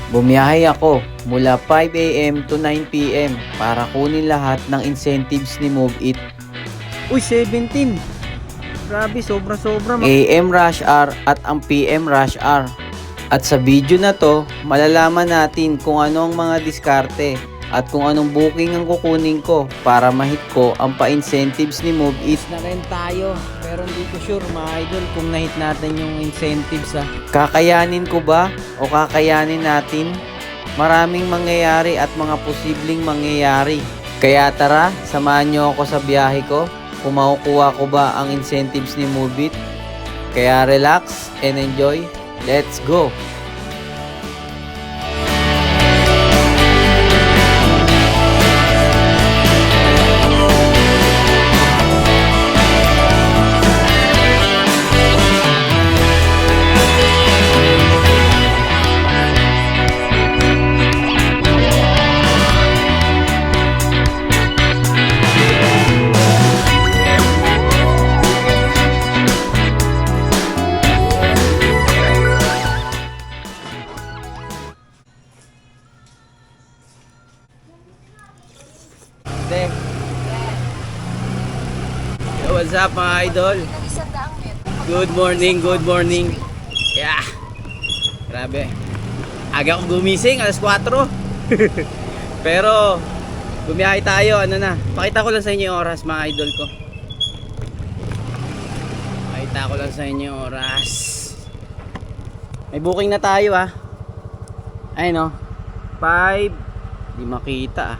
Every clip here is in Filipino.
Bumiyahe ako mula 5 AM to 9 PM para kunin lahat ng incentives ni Move It. Uy, 17. Grabe, sobra-sobra. AM rush hour at ang PM rush hour. At sa video na to, malalaman natin kung ano ang mga diskarte at kung anong booking ang kukunin ko para ma-hit ko ang pa-incentives ni Move It. Na rin tayo, pero hindi ko sure mga idol kung na-hit natin yung incentives Kakayanin ko ba o kakayanin natin? Maraming mangyayari at mga posibleng mangyayari. Kaya tara, samahan nyo ako sa biyahe ko kung makukuha ko ba ang incentives ni Move It. Kaya relax and enjoy. Let's go! What's up mga idol? Good morning, good morning. Yeah. Grabe. Aga akong gumising, alas 4. Pero bumiyahe tayo, ano na. Pakita ko lang sa inyo yung oras mga idol ko. Pakita ko lang sa inyo yung oras. May booking na tayo Ay no. 5. Di makita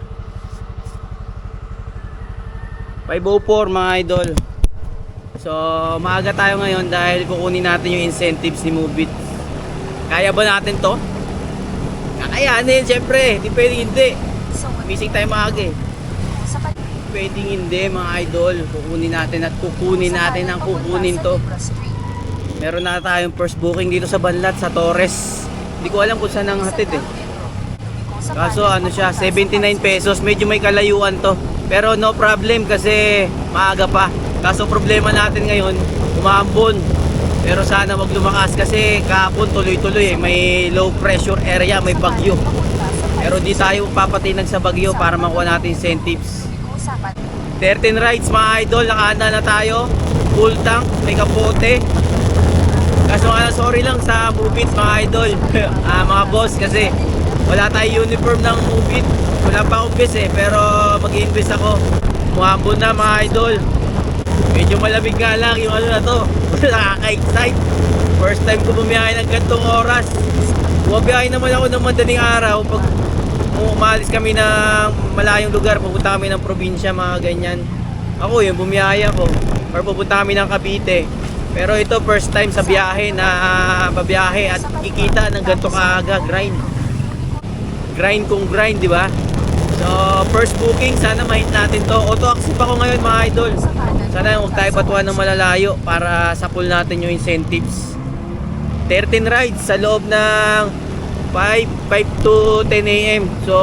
5:04 mga idol. So maaga tayo ngayon dahil kukunin natin yung incentives ni Move It. Kaya ba natin to? Kakayanin syempre. Di pwedeng hindi. Missing tayo maaga Pwedeng hindi mga idol. Kukunin natin at kukunin natin ang kukunin to. Meron na tayong first booking dito sa Banlat, sa Torres. Hindi ko alam kung saan ang hatid Kaso ano siya, 79 pesos. Medyo may kalayuan to. Pero no problem kasi maaga pa. Kaso problema natin ngayon, umambon. Pero sana wag lumakas kasi kahapon tuloy-tuloy may low pressure area, may bagyo. Pero di tayo papatinag sa bagyo para makuha natin incentives. 13 rides mga idol, nakaanda na tayo. Full tank, may kapote. Kaso sorry lang sa Move It mga idol. Mga boss kasi wala tayong uniform ng Move It. Wala pa akong bus pero mag-i-invest ako. Muhambon na mga idol. Medyo malamig nga lang yung ano na to. Nakaka-excite. First time ko bumiyahe ng gantong oras. Bumabiyahe naman ako ng madaling araw pag umalis kami ng malayong lugar, pupunta kami ng probinsya, mga ganyan. Ako yung bumiyahe ako or pupunta kami ng Cavite. Pero ito first time sa biyahe na babiyahe at kikita ng ganto kaaga. Grind kung grind, di ba? So first booking, sana ma-hit natin to. Auto accept ako ngayon mga idol. Sana huwag tayo patuwa ng malalayo para sa pool natin yung incentives. 13 rides sa loob ng 5 to 10 AM. So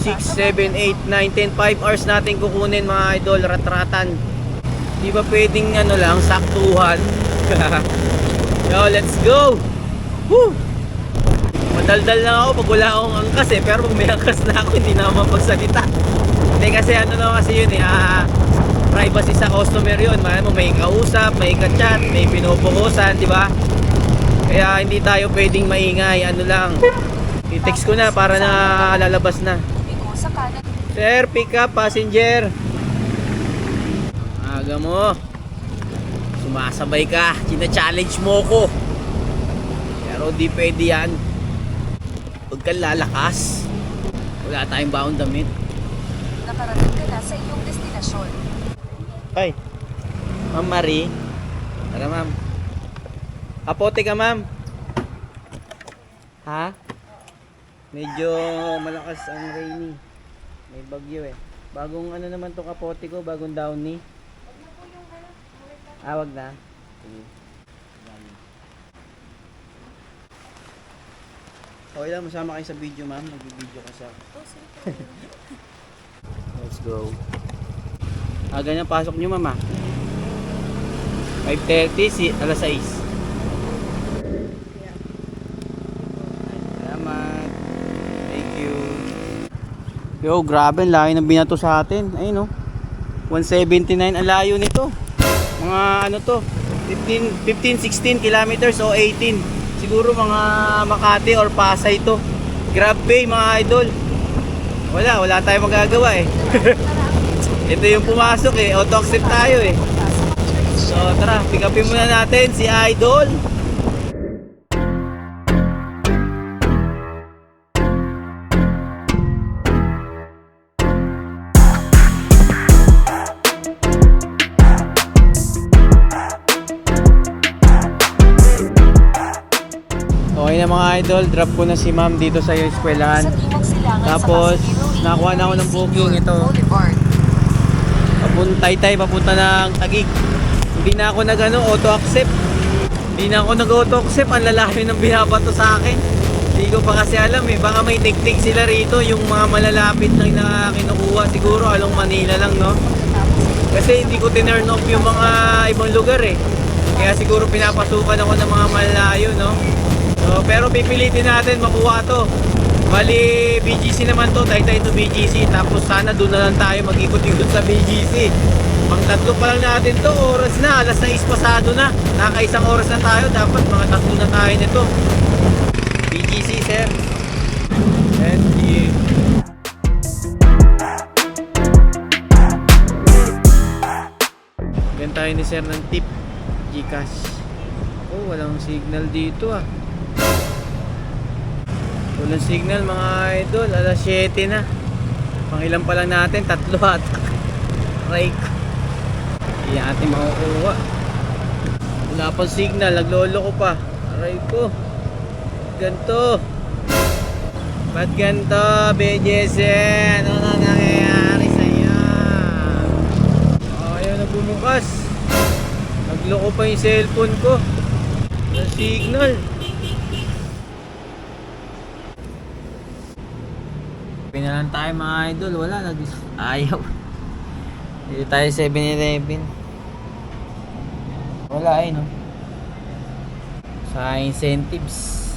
6, 7, 8, 9, 10, 5 hours natin kukunin mga idol, ratratan. Di ba pwedeng ano lang, saktuhan. Yo, let's go. Woo! Madaldal lang ako pag wala akong angkas pero pag may angkas na ako hindi na ako mapagsalita. Hindi kasi ano na kasi yun privacy sa customer yun. May kausap, may ka-chat, may pinupukusan, di ba? Kaya hindi tayo pwedeng maingay, ano lang. I-text ko na para na lalabas na. Sir, pick up passenger. Aga mo. Sumasabay ka, china-challenge mo ko. Pero di pwede yan. Huwag kang lalakas. Wala tayong baong damit. Nakarating ka na sa iyong destinasyon. Ay, Ma'am Marie. Tara ma'am. Kapote ka ma'am. Ha? Medyo malakas ang rainy. May bagyo Bagong ano naman to kapote ko, bagong downy. Wag na. Okay lang, masama kayo sa video ma'am. Nag-video ka sa... Let's go. Ganyan pasok nyo ma'am 5:30, alas 6. Yo, grabe, ang layo ng binato sa atin. Ayun, no? 179 ang layo nito. Mga ano to, 15-16 kilometers o 18. Siguro mga Makati or Pasay to. Grabe mga idol. Wala tayong magagawa eh. Ito yung pumasok eh, auto accept tayo eh. So tara, pick upin muna natin si Idol. Okay na mga idol, drop ko na si ma'am dito sa yung eskwelahan. Sa timog silangan Tapos, sa Pasiguiro, nakuha na ako ng booking ito. Boulevard. Taytay papunta ng Taguig. Hindi na ako auto accept. Hindi na ako auto accept. Ang lalaki ng binabato sa akin. Hindi ko pa kasi alam eh. Baka may technique sila rito. Yung mga malalapit lang na kinukuha. Siguro along Manila lang, no? Kasi hindi ko tinurn off yung mga ibang lugar eh. Kaya siguro pinapasukan ako ng mga malayo, no? So, pero pipilitin natin makuha to. Bali, BGC naman to, Taytay to BGC. Tapos sana doon na lang tayo mag-ikot-ikot sa BGC. Pang tatlo pa lang natin to, oras na, alas 6 pasado na. Nakaisang oras na tayo, dapat mga tatlo na tayo nito. BGC, sir. And yeah. Ganyan tayo ni sir ng tip, Gcash. Oh, walang signal dito ah. Walang signal mga idol, alas 7 na. Pangilan pa lang natin, 3 ata. Aray ko. Hindi natin makukuha. Wala pang signal, naglolo ko pa. Aray ko. Ganto. Ba't ganto, BJSN? Ano na nangyayari sa'yo? Ayaw na bumukas. Nagloko pa yung cellphone ko. Walang signal. Pinalan tayo mga idol, wala, ayaw. Dito tayo 7-Eleven. Wala eh, no? Sa incentives.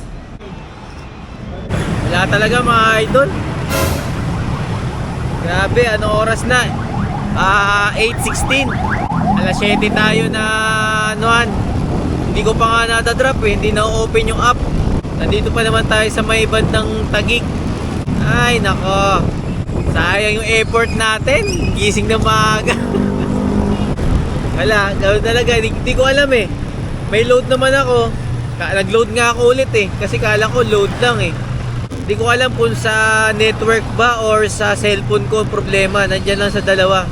Wala talaga mga idol. Grabe, ano oras na? 8:16. Alas 7 tayo na anuan. Hindi ko pa nga nadadrop eh, hindi na-open yung app. Nandito pa naman tayo sa may bandang Taguig. Ay nako, sayang yung effort natin. Gising na maaga. Wala, gano'n talaga. Hindi ko alam eh. May load naman ako. Nag-load nga ako ulit eh. Kasi kala ko load lang eh. Hindi ko alam kung sa network ba or sa cellphone ko problema. Nandyan lang sa dalawa.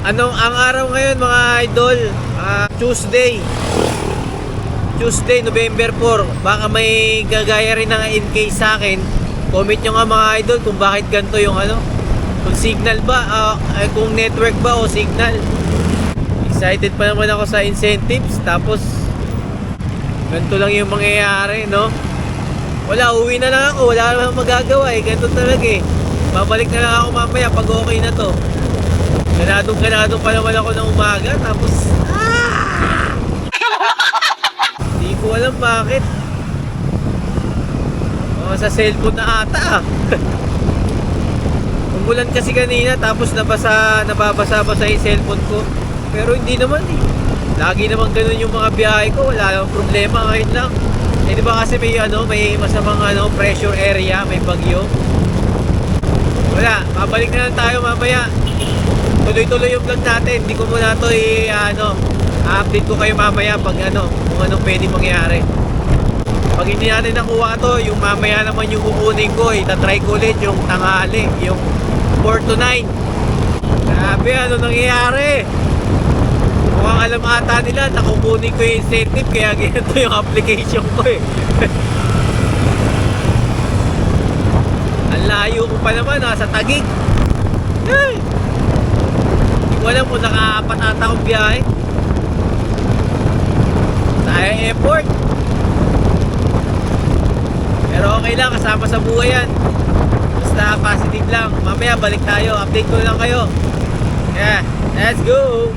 Ang araw ngayon mga idol? Tuesday, November 4. Baka may gagaya rin ng in case sa akin. Comment nyo nga mga idol kung bakit ganito yung kung signal ba, kung network ba o signal. Excited pa naman ako sa incentives. Tapos ganito lang yung mangyayari, no? Wala, uwi na lang ako. Wala naman magagawa eh. Ganito talaga eh. Babalik na lang ako mamaya pag okay na to. Ganado pa naman ako ng umaga. Tapos hindi ko alam bakit. Sa cellphone na ata umulan kasi kanina tapos nababasa-basa yung cellphone ko. Pero hindi naman eh. Lagi naman ganun yung mga biyahe ko. Wala namang problema ngayon lang. Eh di ba kasi may masamang pressure area, may bagyo. Wala, babalik na lang tayo mamaya. Tuloy-tuloy yung vlog natin. Hindi ko muna to update ko kayo mamaya pag kung anong pwede mangyari. Pag hindi natin nakuha to, yung mamaya naman yung kukunin ko, itatry ko ulit yung tanghali, yung 4 to 9. Grabe, ano nangyayari? Mukhang alam ata nila, nakukunin ko yung incentive, kaya ganito yung application ko eh. Ang layo ko pa naman, sa Taguig. Hey! Hindi ko alam kung nakaapat ata akong biyahe. Sayang effort. Pero okay lang, kasama sa buhay yan. Basta positive lang. Mamaya balik tayo, update ko lang kayo. Yeah, let's go!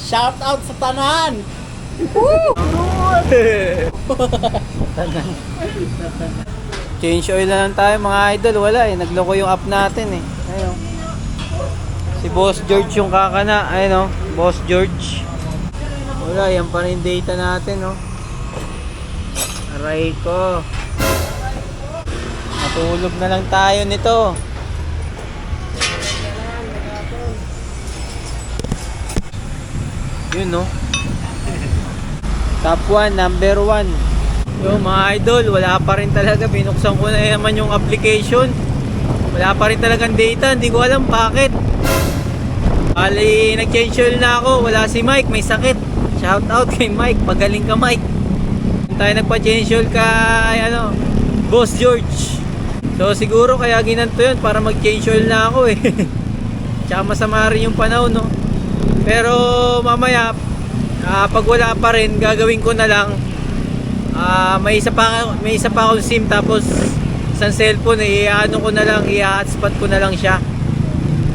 Shout out sa tanan! Tanan. Change oil na lang tayo mga idol. Wala eh. Nagloko yung app natin eh. Ayun. Si Boss George yung kakana. Ayun o. Boss George. Wala. Yan pa rin data natin o. Aray ko. Matulog na lang tayo nito. Yun no. Top 1, number 1. Yo mga idol, wala pa rin talaga. Binuksan ko na naman yung application. Wala pa rin talagang data. Hindi ko alam bakit. Ali, nag-change oil na ako. Wala si Mike, may sakit. Shout out kay Mike. Pagaling ka Mike. Tayo nagpa-change oil kay Boss George. So siguro kaya ginanto yun para mag-change oil na ako eh. Tsaka masama rin yung panahon no. Pero mamaya pag wala pa rin, gagawin ko na lang. May isa pa akong SIM tapos isang cellphone i-ano ko na lang, i-hotspot ko na lang siya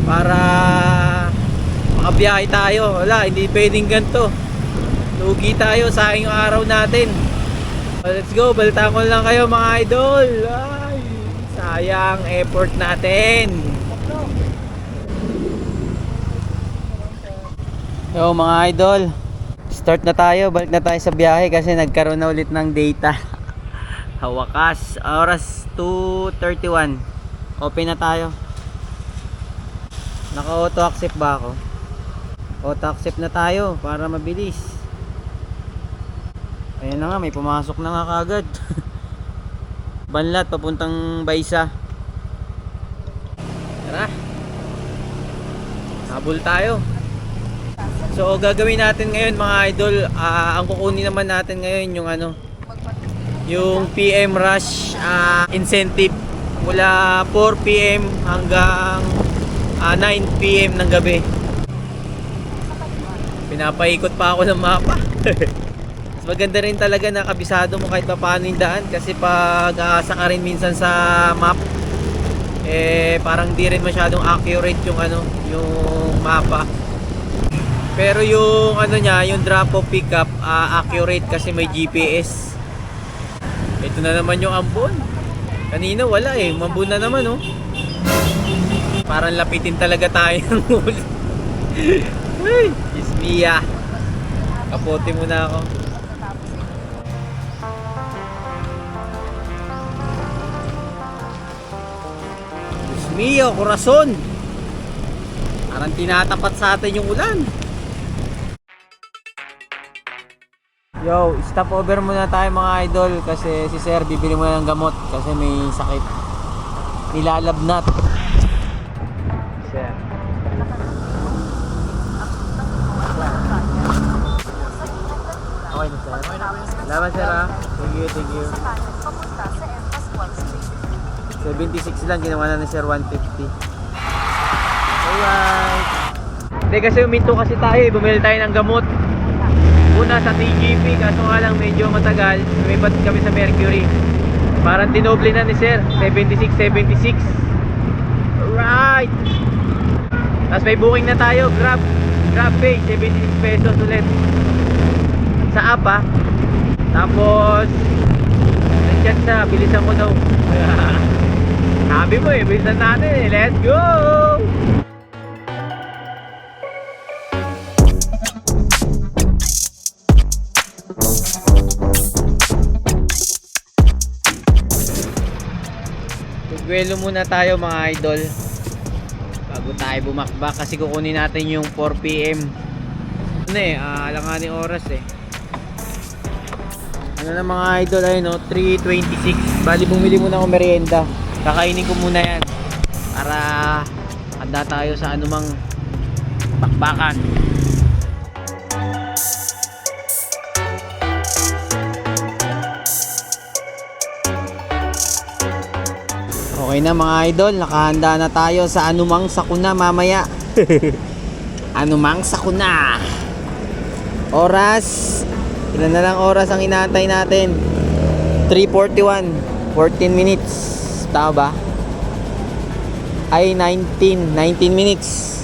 para makabiyahe tayo. Wala, hindi pwedeng ganito. Lugi tayo, sayang yung araw natin. Let's go, balitaan ko lang kayo mga idol. Ay, sayang effort natin. Yo mga idol, start na tayo, balik na tayo sa biyahe kasi nagkaroon na ulit ng data. Hawakas, oras 2:31. Open na tayo. Naka auto accept ba ako? Auto accept na tayo para mabilis. Ayan na nga, may pumasok na nga kagad. Banlat papuntang Baysa. Tara, habol tayo. So gagawin natin ngayon mga idol, ang kukunin naman natin ngayon yung yung PM Rush incentive mula 4 PM hanggang 9 PM ng gabi. Pinapaikot pa ako ng mapa. Mas maganda rin talaga na kabisado mo kahit paano yung daan kasi pag asa ka rin minsan sa map parang di rin masyadong accurate yung yung mapa. Pero yung niya, yung drop off pickup accurate kasi may GPS. Ito na naman yung ambon. Kanina wala eh, mambun na naman oh. Parang lapitin talaga tayo ng huli. Ay, Ismiya. Kapote muna ako. Ismiya, Corazon. Parang tinatapat sa atin yung ulan. Yo, stop over muna tayo mga idol kasi si Sir bibili muna ng gamot kasi may sakit. Nilalagnat. Sir. Okay na sir. Salamat sir ha. Thank you, thank you. Papunta sa Empas Wall Street. 76 lang, ginawa na ni Sir 150. Alright. Hindi kasi uminto kasi tayo, bumili tayo ng gamot. Una sa TGP, kaso nga lang medyo matagal. Lumipat kami sa Mercury. Parang dinoble na ni Sir, 76. Alright. Tapos may booking na tayo, Grab pay, 76 pesos ulit. Sa app ah. Tapos nag-chat siya, bilisan ko daw. Sabi mo eh, bilisan natin eh. Let's go! Magwelo muna tayo mga idol bago tayo bumakbak kasi kukunin natin yung 4 PM. Alanganing oras eh. Na mga idol ay 3:26. Bali bumili muna ako merienda. Kakainin ko muna yan para handa tayo sa anumang bakbakan. Okay na mga idol, nakahanda na tayo sa anumang sakuna mamaya. Anumang sakuna. Oras, ilan na lang oras ang inaantay natin? 3:41, 14 minutes. Tama ba? Ay 19 minutes.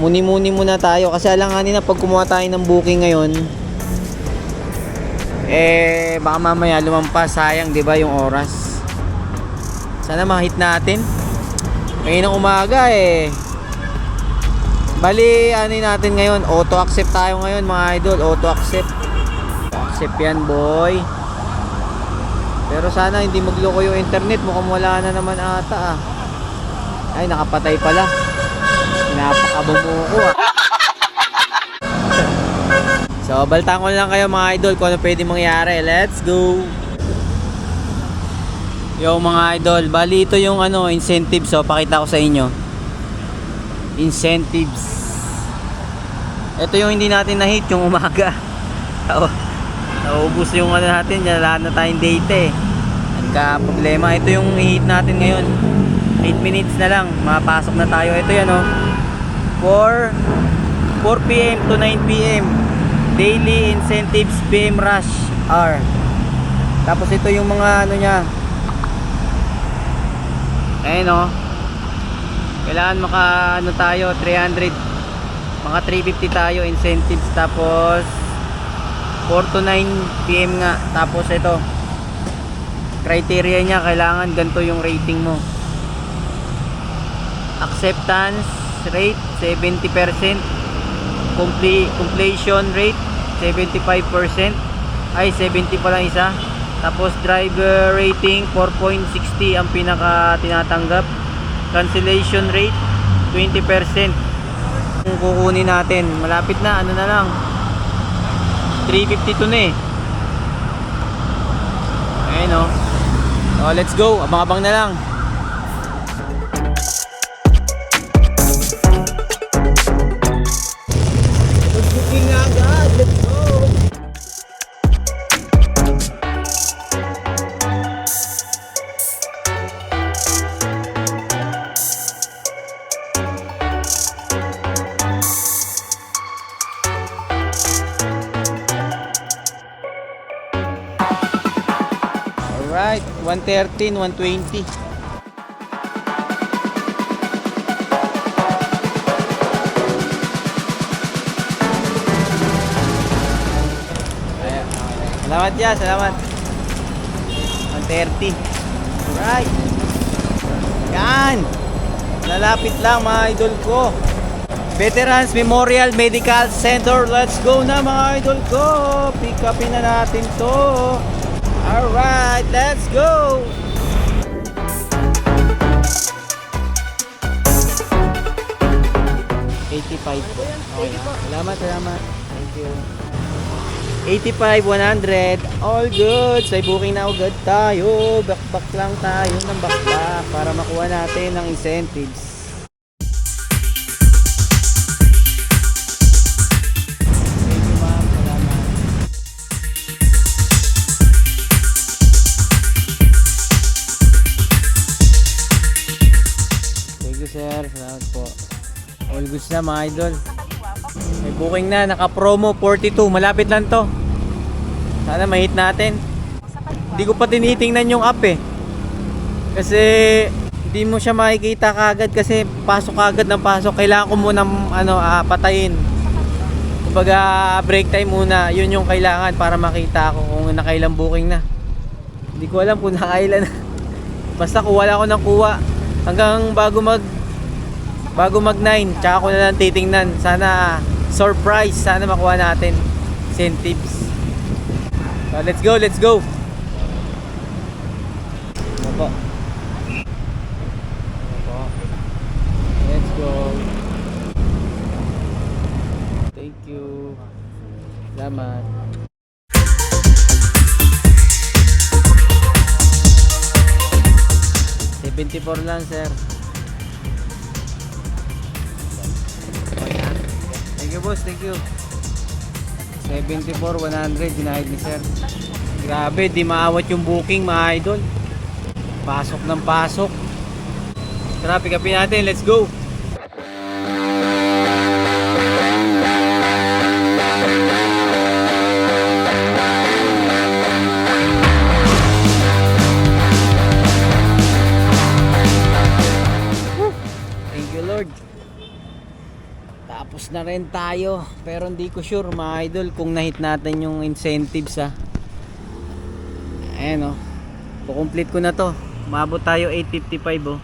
Muni-muni muna tayo kasi alanganin na pag kumuha tayo ng booking ngayon baka mamaya lumampas, sayang 'di ba yung oras. Sana ma-hit natin. Ngayon ng umaga eh. Bali, ano natin ngayon? Auto accept tayo ngayon mga idol. Auto accept. Accept yan boy. Pero sana hindi magloko yung internet. Mukhang wala na naman ata ah. Ay, nakapatay pala. Pinapakabong mo ko ah. So, baltaan ko lang kayo mga idol kung ano pwede mangyari. Let's go! Yo mga idol, bali ito yung ano, incentives. So, pakita ko sa inyo. Incentives. Ito yung hindi natin na-hit yung umaga. Naubos yung ano natin, wala na tayong data eh. Nagka problema. Ito yung i-hit natin ngayon. 8 minutes na lang, mapasok na tayo. Ito yan oh. 4 PM to 9 PM. Daily incentives PM rush hour. Tapos ito yung mga ano nya. Ayan o. Kailangan maka ano tayo 300. Mga 350 tayo incentives. Tapos 4 to 9 PM nga. Tapos ito criteria nya, kailangan ganito yung rating mo. Acceptance rate 70%. Completion rate 75%. Ay 70 pa lang isa. Tapos driver rating 4.60 ang pinaka tinatanggap. Cancellation rate 20%. Kung kukunin natin, malapit na, ano na lang 352 na eh. Ayun o. So let's go, abang-abang na lang. Booking agad, let's go. Alright, 113, 120. Salamat ya, salamat. 130. Alright. Yan. Lalapit lang mga idol ko. Veterans Memorial Medical Center. Let's go na mga idol ko. Pick upin na natin to. Alright, let's go. $85 po. Okay na. Salamat, salamat. Thank you. 85, 100. All good. Sa booking na agad tayo. Back lang tayo ng back para makuha natin ang incentives. Thank you ma'am. Salamat. Thank you sir. Salamat po. All goods na mga idol. May booking na, naka-promo 42, malapit lang to. Sana ma-hit natin. Hindi ko pa tinitingnan yung app eh. Kasi hindi mo siya makikita kagad kasi pasok kagad ng pasok. Kailangan ko muna patayin. Kumbaga break time muna, yun yung kailangan para makita ko kung nakailang booking na. Hindi ko alam kung nakailan na. Basta kuha lang ako ng kuha. Hanggang bago mag 9, tsaka ko na lang titingnan. Sana surprise, sana makuha natin incentives. So, let's go, let's go. Opo. Opo. Let's go. Thank you. Salamat. $74 lang sir. Thank you boss, thank you. 74, 100 dinahid ni sir. Grabe, di maawat yung booking mga idol. Pasok ng pasok. Tara, pick upin natin, let's go. Thank you Lord. Tapos na rin tayo, pero hindi ko sure mga idol kung na-hit natin yung incentives ha. Ayan o, kukomplete ko na to. Umabot tayo 8:55 oh.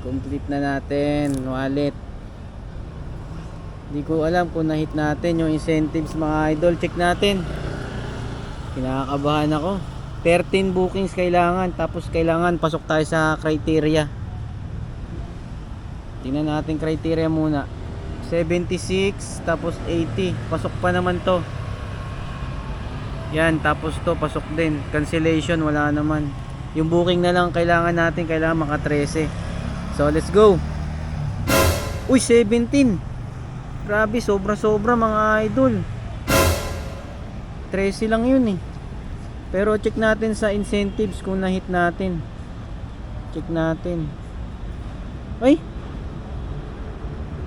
Complete na natin, wallet. Hindi ko alam kung na-hit natin yung incentives mga idol. Check natin. Kinakabahan ako. 13 bookings kailangan, tapos kailangan pasok tayo sa criteria. Tingnan natin criteria muna. 76 tapos 80. Pasok pa naman to. Yan, tapos to pasok din. Cancellation wala naman. Yung booking na lang kailangan natin, kailangan maka 13. So let's go. Uy, 17. Grabe, sobra mga idol. 13 lang yun eh. Pero check natin sa incentives kung na-hit natin. Check natin. Ay,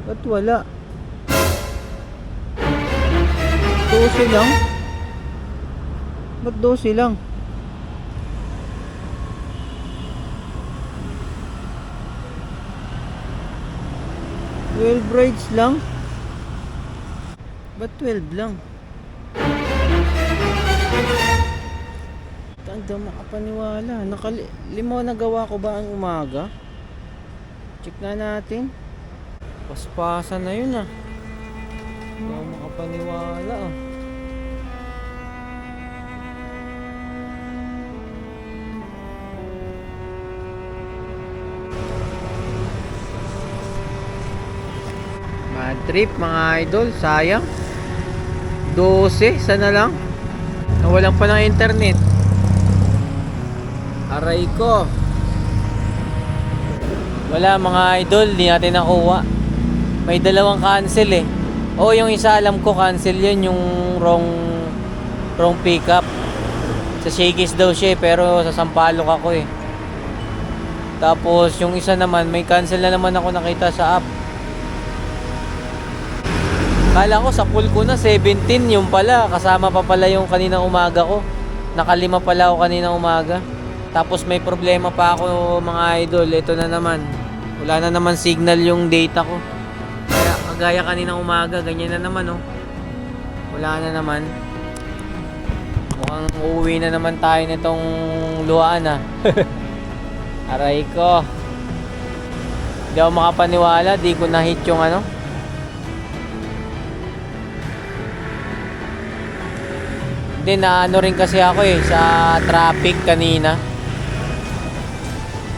ba't wala? 12 lang? Ba't 12 lang? Rides lang? Ba't 12 lang? Hindi ako makapaniwala. Limo nagawa ko ba ang umaga? Check na natin. Paspasan na yun ah. Hindi ako makapaniwala ah. Bad trip mga idol, sayang. 12, sana lang. Nawalan pa ng internet. Aray ko. Wala mga idol, di natin nakuha. May dalawang cancel eh. O yung isa alam ko cancel yun, yung wrong pickup. Sa Shakey's daw siya eh, pero sa Sampaloc ako eh. Tapos yung isa naman, may cancel na naman ako nakita sa app. Kala ko sa pool ko na 17, yung pala kasama pa pala yung kaninang umaga ko. Nakalima pala ako kaninang umaga. Tapos may problema pa ako mga idol. Ito na naman. Wala na naman signal yung data ko. Kaya kagaya kaninang umaga, ganyan na naman oh. Wala na naman. Mukhang uuwi na naman tayo nitong luhaan ah. Aray ko. Hindi ako makapaniwala, di ko na-hit yung ano. Hindi, naano rin kasi ako eh, sa traffic kanina.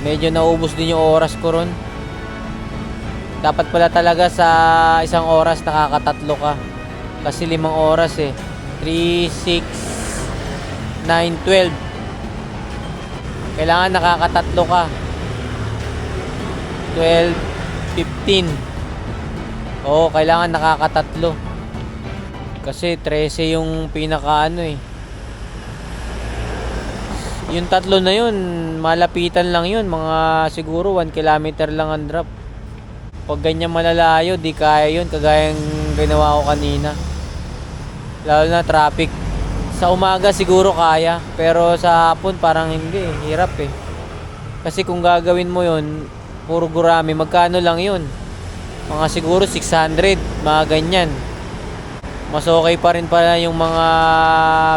Medyo naubos din yung oras ko ron. Dapat pala talaga sa isang oras nakakatatlo ka. Kasi 5 oras eh. 3, 6, 9, 12. Kailangan nakakatatlo ka. 12, 15. Oo, kailangan nakakatatlo. Kasi 13 yung pinakaano eh. Yung tatlo na yun, malapitan lang yun. Mga siguro 1 kilometer lang ang drop. Pag ganyan malalayo, di kaya yun. Kagaya yung ginawa ko kanina. Lalo na traffic. Sa umaga siguro kaya. Pero sa hapon parang hindi. Hirap eh. Kasi kung gagawin mo yun, puro gurami, magkano lang yun? Mga siguro 600. Mga ganyan. Mas okay pa rin pala yung mga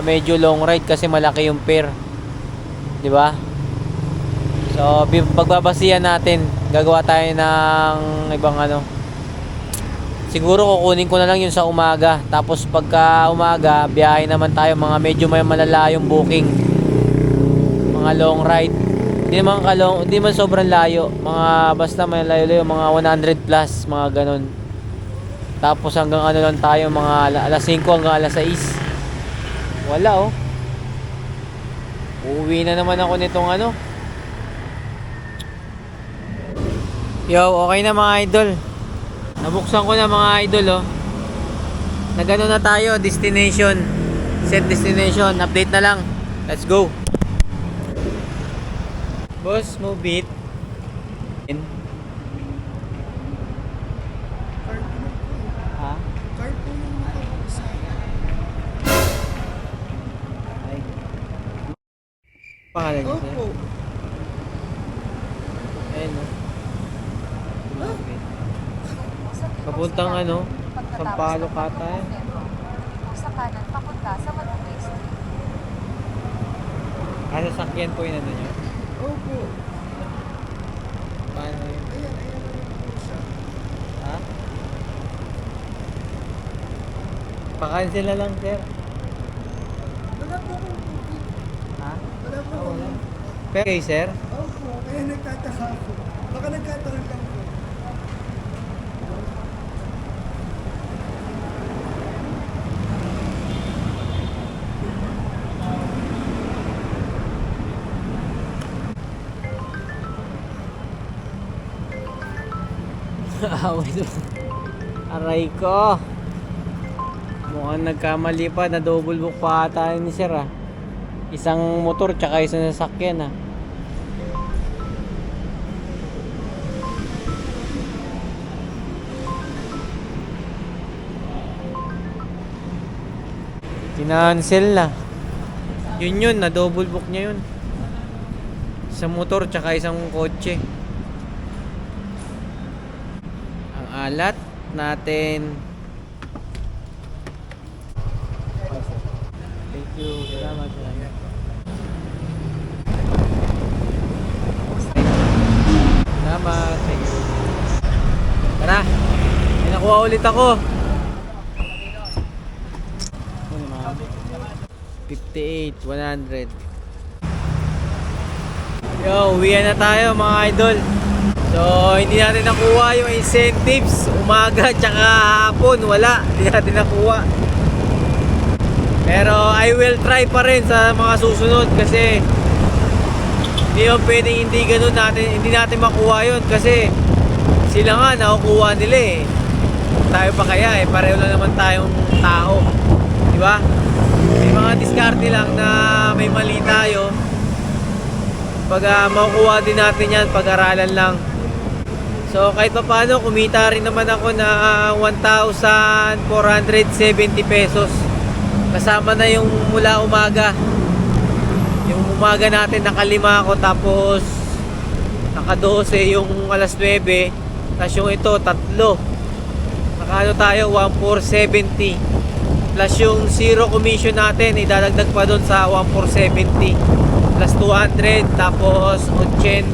medyo long ride kasi malaki yung fare. 'Di ba? So, pagbabasihan natin, gagawa tayo ng ibang ano. Siguro kukunin ko na lang yun sa umaga. Tapos pagka umaga, biyahe naman tayo mga medyo may malalayong booking. Mga long ride. Hindi man sobrang layo. Mga basta may layo-layo, mga 100 plus, mga ganun. Tapos hanggang ano lang tayo, mga alas 5 hanggang alas 6. Wala oh. Uuwi na naman ako nitong ano. Yo, okay na mga idol. Nabuksan ko na mga idol oh. Nagano na tayo, destination. Set destination, update na lang. Let's go. Boss, move it. Ha? Ay. Pangalan niya siya? Opo. Ayun no. Papuntang ano, Sampaloc ata eh. Sa kanan, papunta sa Manuel Street. Sasakyan po yun ano nyo. Opo. Paano yun? Ayan po siya. Ha? Pa-cancel na lang, sir. Wala po akong tubig. Ha? Wala po akong... Pero okay, sir? Opo, kaya nagtataka ako. Baka nagkataon lang po. Away naman. Aray ko. Mukhang nagkamali pa. Na double book pa ata ni sir ah. Isang motor tsaka isang sasakyan ah. Kinancel na. Yun na double book niya yun. Isang motor tsaka isang kotse. Ang alat natin. Thank you. Salamat. Salamat. Thank you. Tara. May nakuha ulit ako. 58, 100. Yo, uwian na tayo mga idol. So, hindi natin nakuha yung incentives. Umaga tsaka hapon, wala. Hindi natin nakuha. Pero I will try pa rin sa mga susunod kasi hindi yung pwedeng hindi natin makuha yun kasi sila nga nakukuha nila eh. Tayo pa kaya eh, pareho lang naman tayong tao. Di ba? May mga diskarte lang na may mali tayo. Pag makukuha din natin yan, pag-aralan lang. So kahit pa paano, kumita rin naman ako na 1,470 pesos. Kasama na yung mula umaga. Yung umaga natin nakalima ako, tapos naka 12 yung alas 9. Tapos yung ito, 3. Nakaano tayo, 1,470. Plus yung zero commission natin, idadagdag pa doon sa 1,470. Plus 200, tapos 80,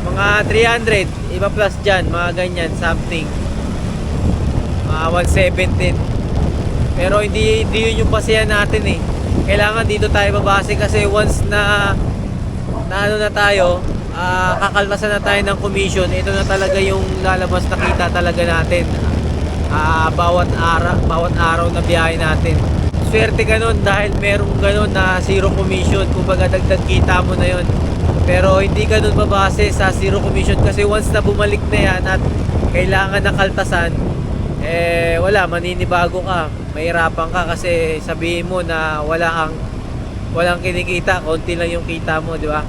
mga 300, iba plus dyan, mga ganyan, something. Mga 117. Pero hindi yun yung pasehan natin eh. Kailangan dito tayo babase kasi once na ano na tayo, kakaltasan na tayo ng commission, ito na talaga yung lalabas na kita talaga natin. Bawat araw na biyahe natin. Swerte ka nun dahil merong ganun na zero commission, kumbaga dagdag kita mo na yun. Pero hindi ka nun babase sa zero commission kasi once na bumalik na yan at kailangan na kaltasan, eh wala, maninibago ka, mahirapan ka kasi sabihin mo na walang kinikita, konti lang yung kita mo, di ba?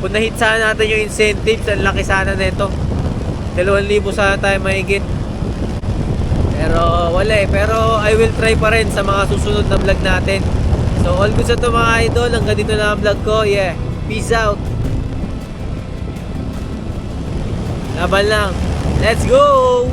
Kung nahit sana natin yung incentives, ang laki sana nito. 2,000 sana tayo mahigit. Pero wala eh. Pero I will try pa rin sa mga susunod na vlog natin. So all good sa to mga idol. Hanggang dito na ang vlog ko. Yeah. Peace out. Laban lang. Let's go!